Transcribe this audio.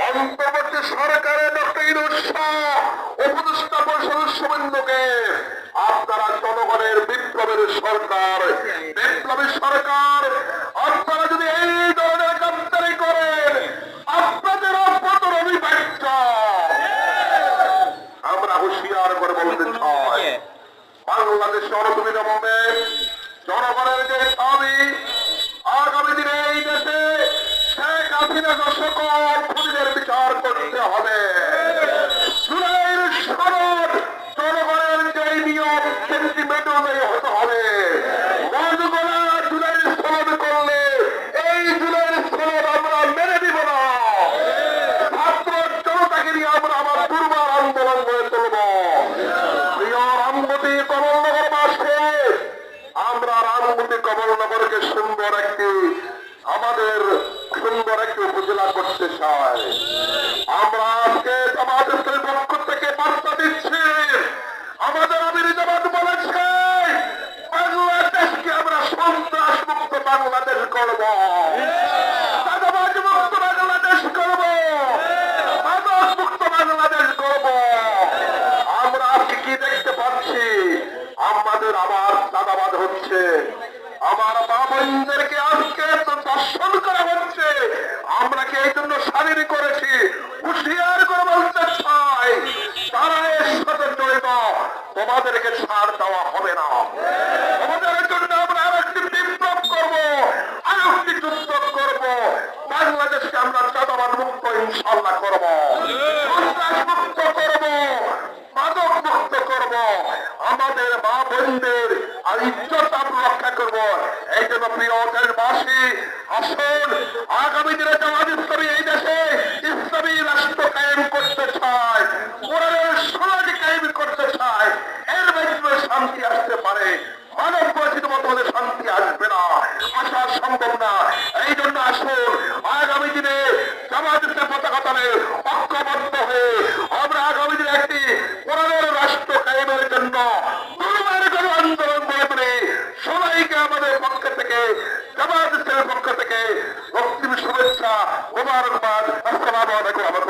অন্তর্বর্তী সরকারের ডক্টর ইউনূস উপদেষ্টা পরিষদের সদস্যবৃন্দকে আপনারা জনগণের বিপ্লবের সরকার, বিপ্লবী সরকার, আপনারা যদি এই ধরনের কাজটাই করেন আপনাদের পতন অনিবার্য। আমরা হুঁশিয়ার করে বলতে চাই, বাংলাদেশে অনতিবিলম্বে জনগণের যে দাবি, আগামী দিনে এই দেশে শেখ হাসিনাকে সকল খুনিদের বিচার করতে হবে। জুলাইয়ের সনদ জনগণের যে নিয়ম সেন্টিমেন্ট অনুযায়ী হতে হবে। মধুগোলা জুলাইয়ের সনদ করলে এই জুলাইয়ের সনদ আমরা মেনে দিব না। ছাত্র জনতাকে নিয়ে আমরা আবার দুর্বার আন্দোলন গড়ে তুলব। প্রিয় রামগতি কমলনগরবাসী, আমরা রামগতি কমলনগরকে সুন্দর একটি উপজেলা করতে চাই। আমরা আজকে জামাতের পক্ষ থেকে বার্তা দিচ্ছি, আমাদের আমির জামাত বলেছে বাংলাদেশকে আমরা সন্ত্রাস মুক্ত বাংলাদেশ করব, চাঁদাবাজ মুক্ত বাংলাদেশ করব, মাদক মুক্ত বাংলাদেশ করব। আমরা আজকে কি দেখতে পাচ্ছি, আমাদের আবার চাঁদাবাজ হচ্ছে, আমার মা বোনদেরকে আজকে দর্শন করা হচ্ছে। আমরা কি এই জন্য স্বাধীন করেছি? হুঁশিয়ার করে বলতে চাই, তারা এর সাথে জড়িত, তোমাদেরকে ছাড় দেওয়া হবে না। তোমাদের জন্য আমরা আরো একটি বিপ্লব করব, আরো একটি যুদ্ধ করব। বাংলাদেশকে আমরা চাঁদাবাদ মুক্ত ইনশাল্লাহ করব, সন্ত্রাস মুক্ত করব, মাদক মুক্ত করব। আমাদের মা বোনদের আর ইজ্জত আমরা রক্ষা করব। এই জন্য প্রিয় দেশবাসী, আসুন আগামী দিনে জামাত ইসলামী এই দেশে ইসলামী রাষ্ট্র কায়েম করতে চায়, কোরআনের সমাজ কায়েম করতে চায়। এর মাধ্যমে শান্তি আসতে পারে, মানব পরিচিত মতো শান্তি আসবে না, আসা সম্ভব না। এই জন্য আসুন আগামী দিনে জামাত ইসলামী পতাকা তলে ঐক্যবদ্ধ হয়ে আমরা আগামী দিনে একটি কোরআনের রাষ্ট্র কায়েমের জন্য আন্দোলন গড়ে তুলে সবাইকে আমাদের পক্ষ থেকে, জামাত ইসলামের পক্ষ থেকে রক্তিম শুভেচ্ছা, মোবারকবাদ। আসসালামু আলাইকুম।